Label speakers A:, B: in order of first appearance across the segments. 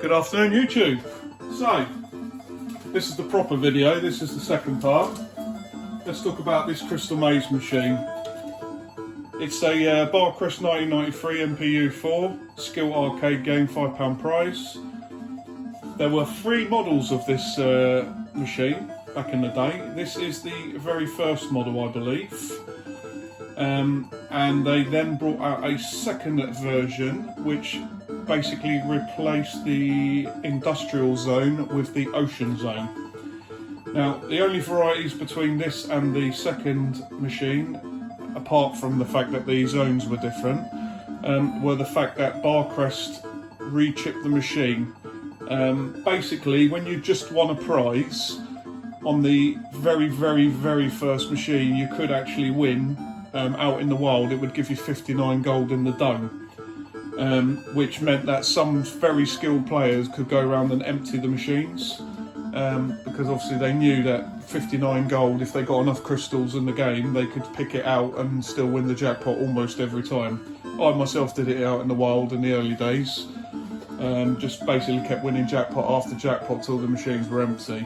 A: Good afternoon, YouTube. So, this is the proper video, this is the second part. Let's talk about this Crystal Maze machine. It's a Barcrest 1993 MPU4 skill arcade game, £5 prize. There were 3 models of this machine back in the day. This is the very first model, I believe. And they then brought out a second version which basically replaced the industrial zone with the ocean zone. Now, the only varieties between this and the second machine, apart from the fact that the zones were different, were the fact that Barcrest re-chipped the machine. Basically, when you just won a prize on the very first machine, you could actually win out in the wild. It would give you 59 gold in the dome. Which meant that some very skilled players could go around and empty the machines, because obviously they knew that 59 gold, if they got enough crystals in the game, they could pick it out and still win the jackpot almost every time. I myself did it out in the wild in the early days, just basically kept winning jackpot after jackpot till the machines were empty.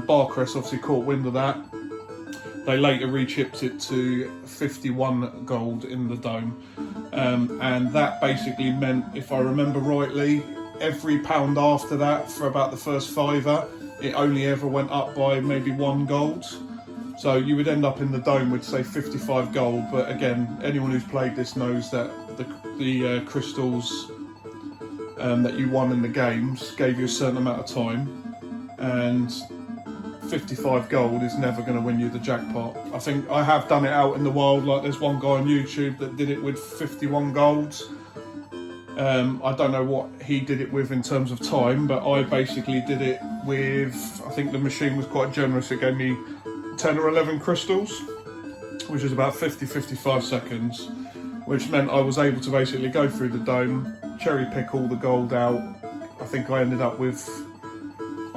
A: Barcrest obviously caught wind of that. They later re-chipped it to 51 gold in the dome, and that basically meant, if I remember rightly, every pound after that for about the first £5, it only ever went up by maybe 1 gold. So you would end up in the dome with, say, 55 gold, but again, anyone who's played this knows that the crystals that you won in the games gave you a certain amount of time, and 55 gold is never going to win you the jackpot. I think I have done it out in the wild, like there's one guy on YouTube that did it with 51 gold. I don't know what he did it with in terms of time, but I basically did it with, I think the machine was quite generous, it gave me 10 or 11 crystals, which is about 50-55 seconds, which meant I was able to basically go through the dome, cherry pick all the gold out. I think I ended up with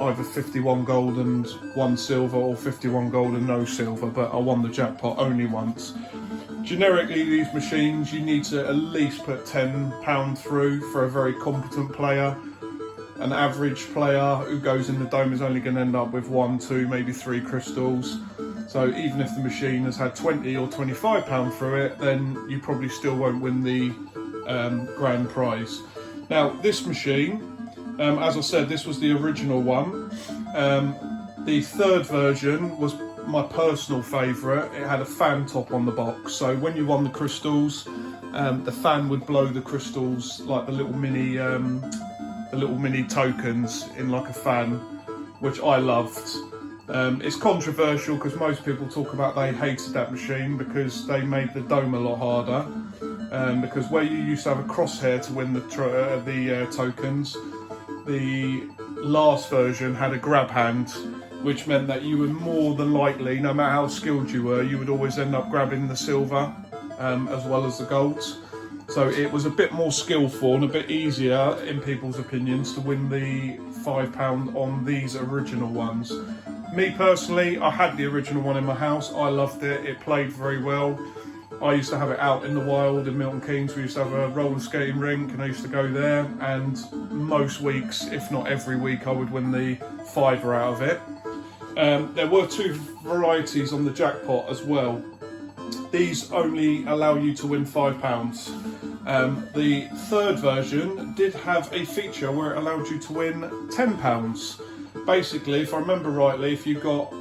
A: either 51 gold and 1 silver, or 51 gold and no silver, but I won the jackpot only once. Generically, these machines, you need to at least put £10 through for a very competent player. An average player who goes in the dome is only going to end up with 1, 2, maybe 3 crystals. So even if the machine has had £20 or £25 through it, then you probably still won't win the grand prize. Now, this machine, as I said, this was the original one. The third version was my personal favourite. It had a fan top on the box, so when you won the crystals, the fan would blow the crystals like the little mini tokens in like a fan, which I loved. It's controversial because most people talk about they hated that machine because they made the dome a lot harder. Because where you used to have a crosshair to win the tokens, the last version had a grab hand, which meant that you would more than likely, no matter how skilled you were, you would always end up grabbing the silver as well as the gold. So it was a bit more skillful and a bit easier, in people's opinions, to win the £5 on these original ones. Me personally, I had the original one in my house. I loved it. It played very well. I used to have it out in the wild in Milton Keynes. We used to have a roller skating rink and I used to go there, and most weeks, if not every week, I would win the £5 out of it. There were 2 varieties on the jackpot as well. These only allow you to win £5. The third version did have a feature where it allowed you to win £10. Basically, if I remember rightly, if you got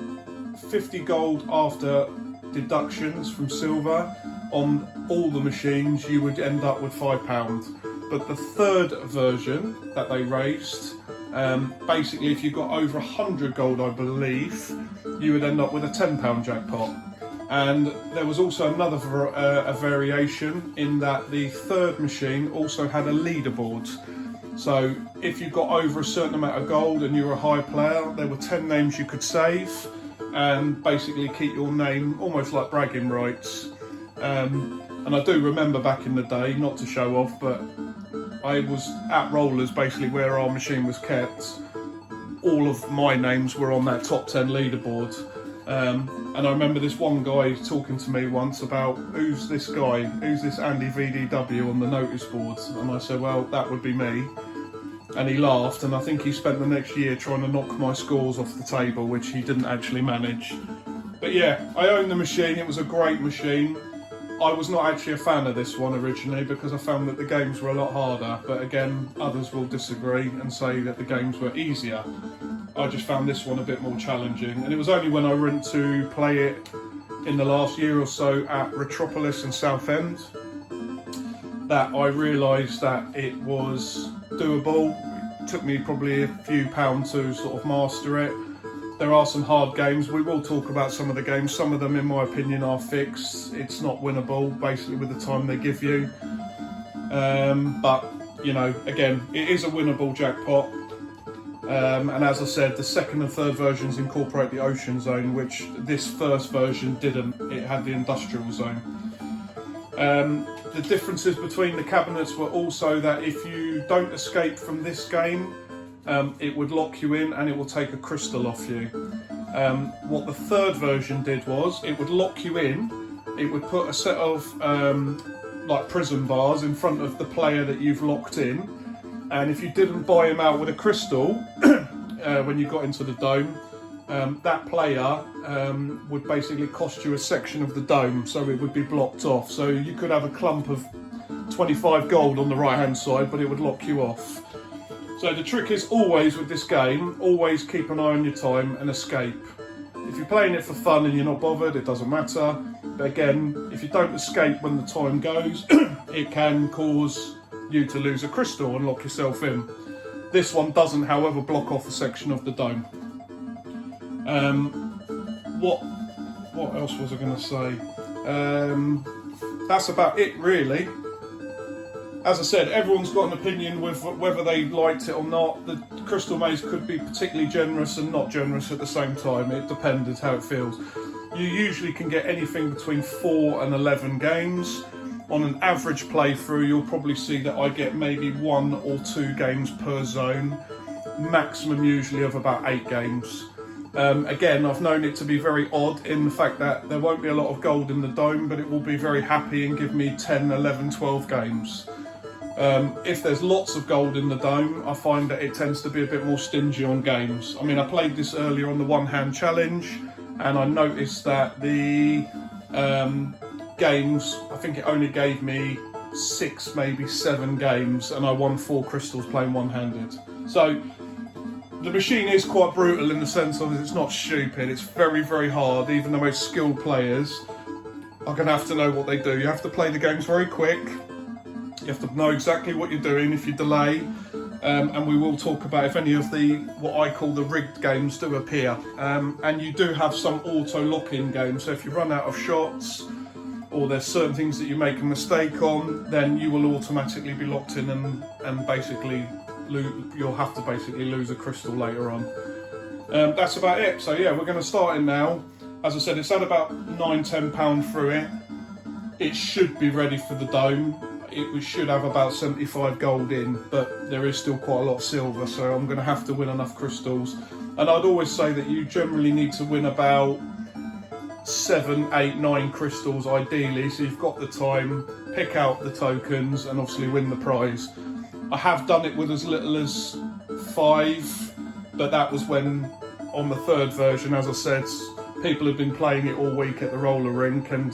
A: 50 gold after deductions from silver on all the machines, you would end up with £5. But the third version that they raised, basically if you got over 100 gold, I believe, you would end up with a £10 jackpot. And there was also another a variation in that the third machine also had a leaderboard. So if you got over a certain amount of gold and you were a high player, there were 10 names you could save and basically keep your name almost like bragging rights. And I do remember back in the day, not to show off, but I was at Rollers, basically where our machine was kept. All of my names were on that top 10 leaderboard. And I remember this one guy talking to me once about, who's this guy, who's this Andy VDW on the notice boards? And I said, well, that would be me. and he laughed, and I think he spent the next year trying to knock my scores off the table, which he didn't actually manage. But yeah, I own the machine. It was a great machine. I was not actually a fan of this one originally because I found that the games were a lot harder, but again, others will disagree and say that the games were easier. I just found this one a bit more challenging, and it was only when I went to play it in the last year or so at Retropolis in Southend that I realised that it was doable. It took me probably a few pounds to sort of master it. There are some hard games. We will talk about some of the games. Some of them, in my opinion, are fixed. It's not winnable, basically, with the time they give you. But, you know, again, it is a winnable jackpot. And as I said, the second and third versions incorporate the ocean zone, which this first version didn't. It had the industrial zone. The differences between the cabinets were also that if you don't escape from this game, it would lock you in and it will take a crystal off you. What the third version did was it would lock you in. It would put a set of like prison bars in front of the player that you've locked in, and if you didn't buy him out with a crystal when you got into the dome, that player would basically cost you a section of the dome, so it would be blocked off. So you could have a clump of 25 gold on the right hand side, but it would lock you off. So the trick is always with this game, always keep an eye on your time and escape. If you're playing it for fun and you're not bothered, it doesn't matter. But again, if you don't escape when the time goes, it can cause you to lose a crystal and lock yourself in. This one doesn't, however, block off a section of the dome. What else was I going to say? That's about it, really. As I said, everyone's got an opinion with whether they liked it or not. The Crystal Maze could be particularly generous and not generous at the same time. It depended how it feels. You usually can get anything between 4 and 11 games. On an average playthrough, you'll probably see that I get maybe 1 or 2 games per zone. Maximum usually of about 8 games. Again, I've known it to be very odd in the fact that there won't be a lot of gold in the dome, but it will be very happy and give me 10, 11, 12 games. If there's lots of gold in the dome, I find that it tends to be a bit more stingy on games. I mean, I played this earlier on the one-hand challenge, and I noticed that the games, I think it only gave me 6, maybe 7 games, and I won 4 crystals playing one-handed. So the machine is quite brutal in the sense of it's not stupid. It's very, very hard. Even the most skilled players are going to have to know what they do. You have to play the games very quick. You have to know exactly what you're doing if you delay, and we will talk about if any of the, what I call the rigged games do appear. And you do have some auto lock-in games, so if you run out of shots or there's certain things that you make a mistake on, then you will automatically be locked in and basically you'll have to basically lose a crystal later on. That's about it. So yeah, we're going to start it now. As I said, it's had about £9–10 through it. It should be ready for the dome. We should have about 75 gold in, but there is still quite a lot of silver, so I'm going to have to win enough crystals. And I'd always say that you generally need to win about 7, 8, 9 crystals ideally, so you've got the time, pick out the tokens and obviously win the prize. I have done it with as little as 5, but that was when, on the third version, as I said, people had been playing it all week at the roller rink and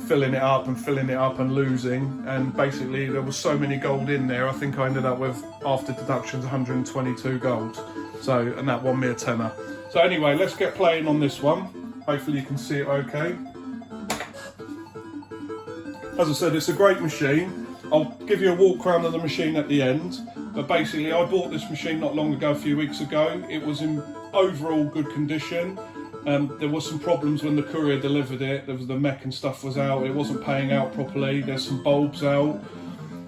A: filling it up and losing, and basically there was so many gold in there, I think I ended up with, after deductions, 122 gold. So, and that won me a tenner. So anyway, let's get playing on this one. Hopefully you can see it okay. As I said, it's a great machine. I'll give you a walk around of the machine at the end, but basically I bought this machine not long ago, a few weeks ago. It was in overall good condition. There was some problems when the courier delivered it. There was the mech and stuff was out. It wasn't paying out properly. There's some bulbs out.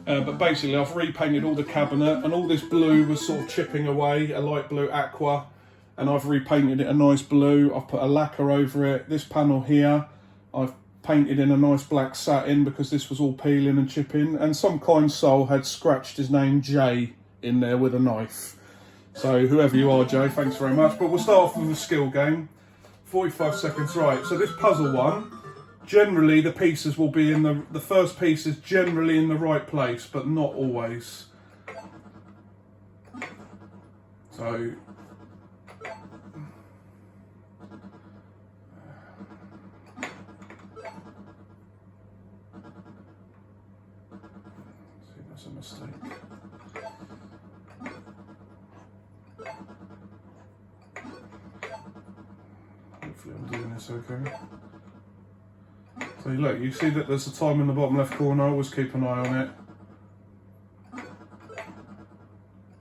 A: But basically I've repainted all the cabinet, and all this blue was sort of chipping away, a light blue aqua, and I've repainted it a nice blue. I've put a lacquer over it. This panel here, I've painted in a nice black satin because this was all peeling and chipping, and some kind soul had scratched his name Jay in there with a knife. So whoever you are, Jay, thanks very much. But we'll start off with a skill game. 45 seconds, right. So this puzzle one, generally the pieces will be in the first piece is generally in the right place, but not always. So see, that's a mistake. Hopefully I'm doing this okay. So look, you see that there's a time in the bottom left corner. Always keep an eye on it.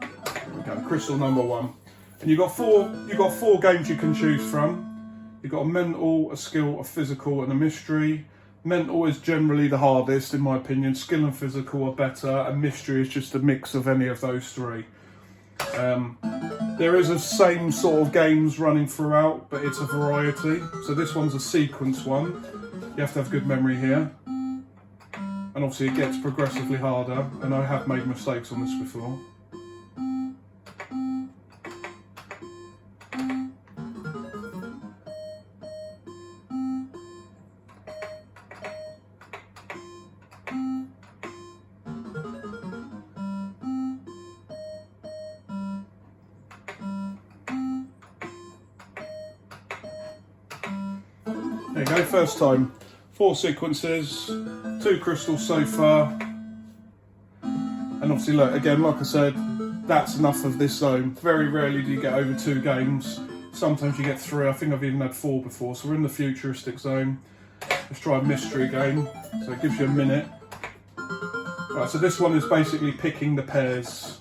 A: There we go, crystal number 1. And you've got four games you can choose from. You've got a mental, a skill, a physical, and a mystery. Mental is generally the hardest, in my opinion. Skill and physical are better, and mystery is just a mix of any of those 3. There is a same sort of games running throughout, but it's a variety. So this one's a sequence one. You have to have good memory here. And obviously it gets progressively harder, and I have made mistakes on this before. There you go, first time. 4 sequences, 2 crystals so far. And obviously look, again, like I said, that's enough of this zone. Very rarely do you get over 2 games. Sometimes you get 3, I think I've even had 4 before. So we're in the futuristic zone. Let's try a mystery game. So it gives you a minute. Right, so this one is basically picking the pairs.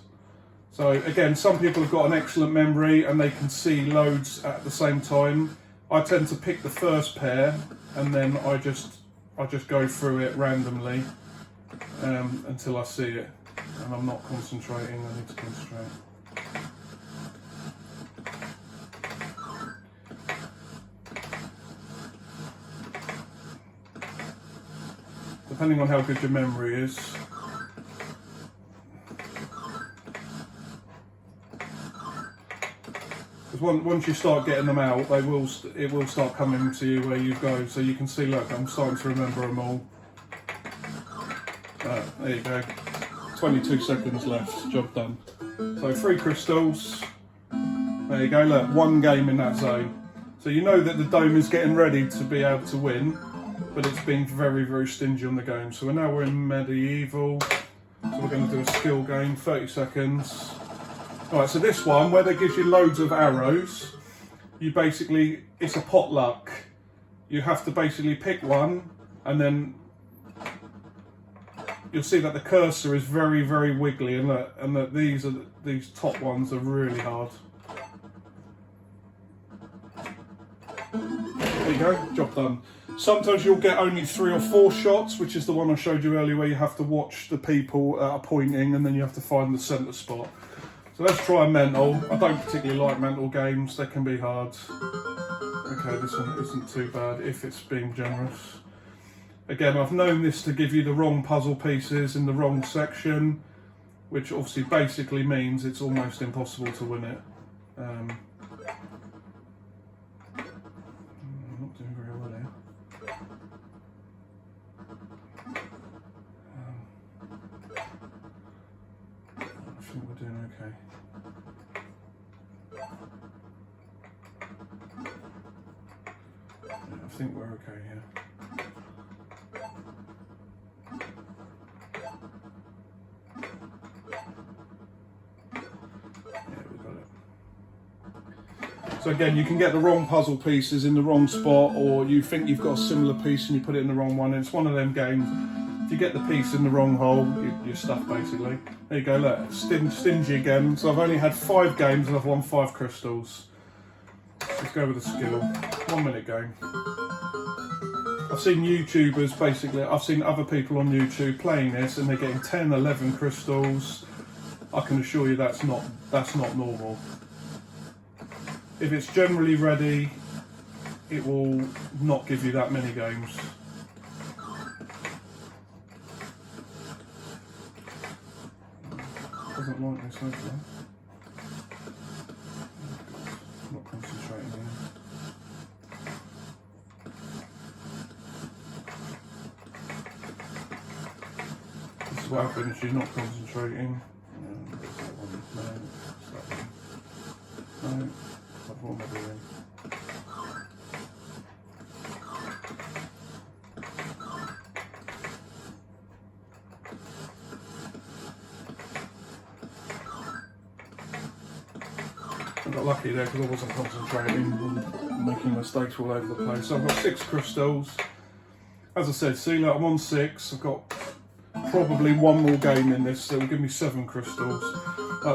A: So again, some people have got an excellent memory and they can see loads at the same time. I tend to pick the first pair and then I just go through it randomly until I see it, and I'm not concentrating. I need to concentrate. Depending on how good your memory is. Once you start getting them out, it will start coming to you where you go. So you can see, look, I'm starting to remember them all. There you go. 22 seconds left, job done. So 3 crystals. There you go, look, 1 game in that zone. So you know that the dome is getting ready to be able to win, but it's been very, very stingy on the game. So we're in medieval. So we're going to do a skill game, 30 seconds. Right, so this one, where they gives you loads of arrows, it's a potluck. You have to basically pick one, and then you'll see that the cursor is very, very wiggly, and that these top ones are really hard. There you go, job done. Sometimes you'll get only 3 or 4 shots, which is the one I showed you earlier, where you have to watch the people that are pointing, and then you have to find the centre spot. So let's try mental. I don't particularly like mental games, they can be hard. Okay, this one isn't too bad if it's being generous. Again, I've known this to give you the wrong puzzle pieces in the wrong section, which obviously basically means it's almost impossible to win it. I'm not doing very well here. I think we're doing okay. Yeah, I think we're okay here. Yeah, we got it. So again, you can get the wrong puzzle pieces in the wrong spot, or you think you've got a similar piece and you put it in the wrong one. And it's one of them games. If you get the piece in the wrong hole, you're stuck basically. There you go, look, stingy again. So I've only had 5 games and I've won 5 crystals. Let's go with the skill. 1 minute game. I've seen YouTubers basically, I've seen other people on YouTube playing this and they're getting 10, 11 crystals. I can assure you that's not normal. If it's generally ready, it will not give you that many games. Doesn't like this, hopefully. I'm not concentrating here. This is what happens if you're not concentrating. There's that one, no, there's that one. got lucky there because I wasn't concentrating and making mistakes all over the place. So I've got 6 crystals. As I said, see, look, I'm on 6. I've got probably one more game in this, so it'll give me 7 crystals.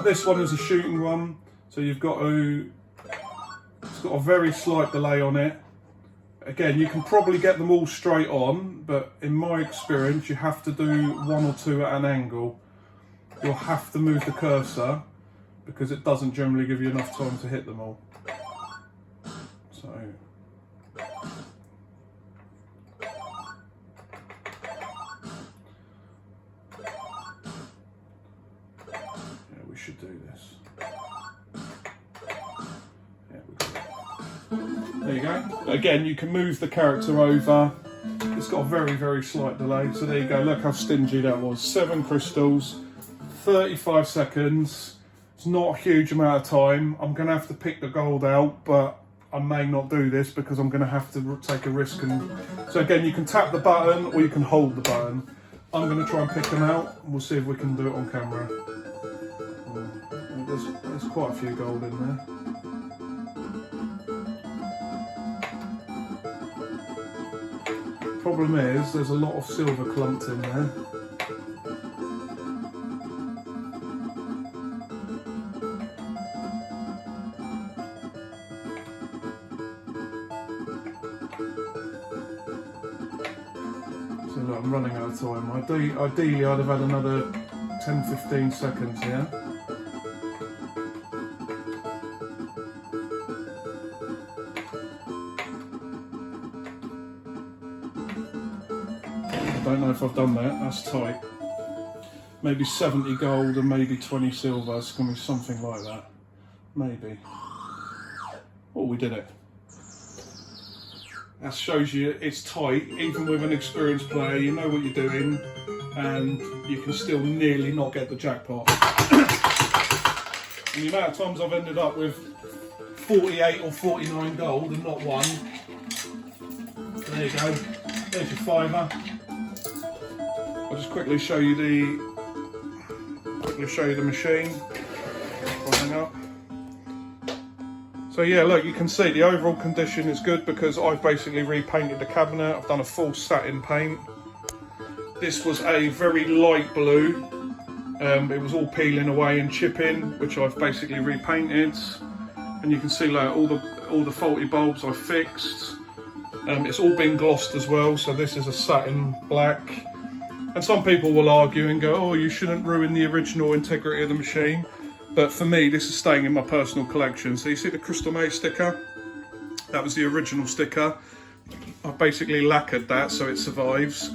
A: This one is a shooting one, so you've got to, it's got a very slight delay on it. Again, you can probably get them all straight on, but in my experience, you have to do 1 or 2 at an angle. You'll have to move the cursor because it doesn't generally give you enough time to hit them all. So, yeah, we should do this. Yeah, we got it. There you go. Again, you can move the character over. It's got a very, very slight delay. So there you go. Look how stingy that was. 7 crystals, 35 seconds. It's not a huge amount of time. I'm going to have to pick the gold out, but I may not do this because I'm going to have to take a risk. And so again, you can tap the button or you can hold the button. I'm going to try and pick them out and we'll see if we can do it on camera. There's quite a few gold in there. Problem is, there's a lot of silver clumped in there. So look, I'm running out of time. Ideally, I'd have had another 10-15 seconds here. I don't know if I've done that, that's tight. Maybe 70 gold and maybe 20 silver, it's going to be something like that. Maybe. Oh, we did it. That shows you it's tight, even with an experienced player, you know what you're doing, and you can still nearly not get the jackpot. And the amount of times I've ended up with 48 or 49 gold and not one. There you go, there's your fiver. I'll just quickly show you the machine. I'll hang up. So yeah, look, you can see the overall condition is good because I've basically repainted the cabinet. I've done a full satin paint. This was a very light blue. It was all peeling away and chipping, which I've basically repainted. And you can see like all the faulty bulbs I fixed. It's all been glossed as well, so this is a satin black. And some people will argue and go, oh, you shouldn't ruin the original integrity of the machine. But for me, this is staying in my personal collection. So you see the Crystal Maze sticker? That was the original sticker. I've basically lacquered that so it survives.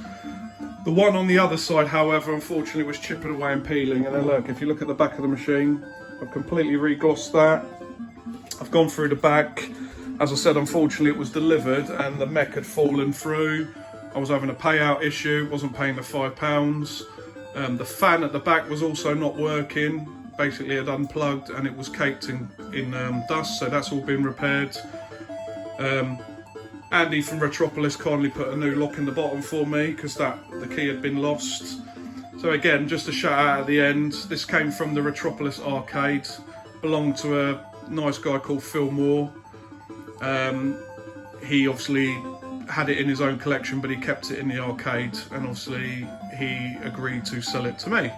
A: The one on the other side, however, unfortunately was chipping away and peeling. And then look, if you look at the back of the machine, I've completely re-glossed that. I've gone through the back. As I said, unfortunately it was delivered and the mech had fallen through. I was having a payout issue, wasn't paying the £5. The fan at the back was also not working. Basically it unplugged and it was caked in dust, so that's all been repaired. Andy from Retropolis kindly put a new lock in the bottom for me because the key had been lost. So again, just a shout out at the end, this came from the Retropolis arcade, belonged to a nice guy called Phil Moore. He obviously had it in his own collection, but he kept it in the arcade, and obviously he agreed to sell it to me.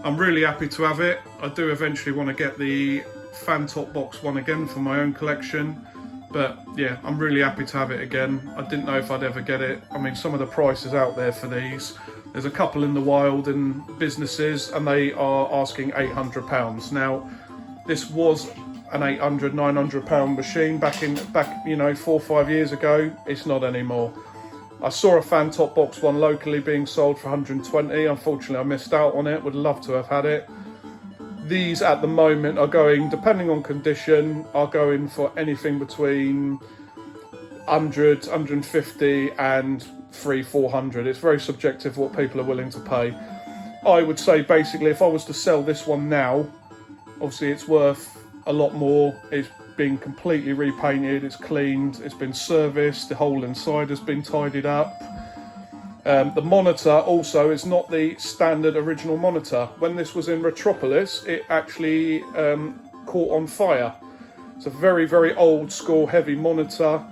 A: I'm really happy to have it. I do eventually want to get the fan top box one again for my own collection, but yeah, I'm really happy to have it again. I didn't know if I'd ever get it. I mean, some of the prices out there for these, there's a couple in the wild in businesses and they are asking £800. Now, this was an £800-900 machine back 4 or 5 years ago. It's not anymore. I saw a fan top box one locally being sold for 120. Unfortunately, I missed out on it. Would love to have had it. These at the moment are going, depending on condition, are going for anything between 100, 150 and 300-400. It's very subjective what people are willing to pay. I would say basically if I was to sell this one now, obviously it's worth a lot more. It's been completely repainted, it's cleaned, it's been serviced, the whole inside has been tidied up. The monitor also is not the standard original monitor. When this was in Retropolis, it actually caught on fire. It's a very, very old school heavy monitor.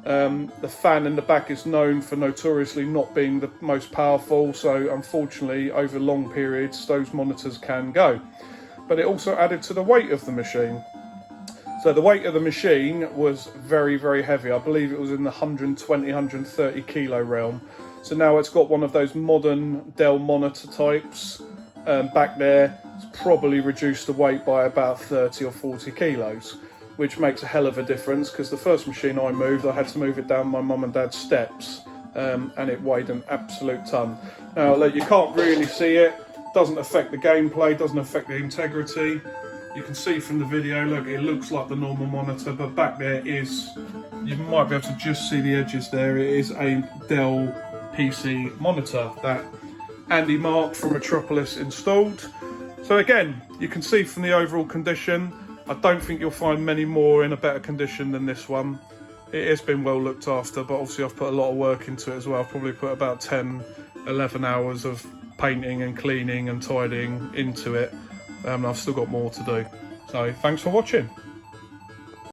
A: The fan in the back is known for notoriously not being the most powerful, so unfortunately over long periods those monitors can go. But it also added to the weight of the machine. So the weight of the machine was very, very heavy. I believe it was in the 120, 130 kilo realm. So now it's got one of those modern Dell monitor types back there. It's probably reduced the weight by about 30 or 40 kilos, which makes a hell of a difference, because the first machine I moved, I had to move it down my mum and dad's steps, and it weighed an absolute ton. Now look, you can't really see it, doesn't affect the gameplay, doesn't affect the integrity. You can see from the video, look, it looks like the normal monitor, but back there is, you might be able to just see the edges there, it is a Dell PC monitor that Andy Mark from Metropolis installed. So again, you can see from the overall condition, I don't think you'll find many more in a better condition than this one. It has been well looked after, but obviously I've put a lot of work into it as well. I've probably put about 10, 11 hours of painting and cleaning and tidying into it. I've still got more to do. So thanks for watching.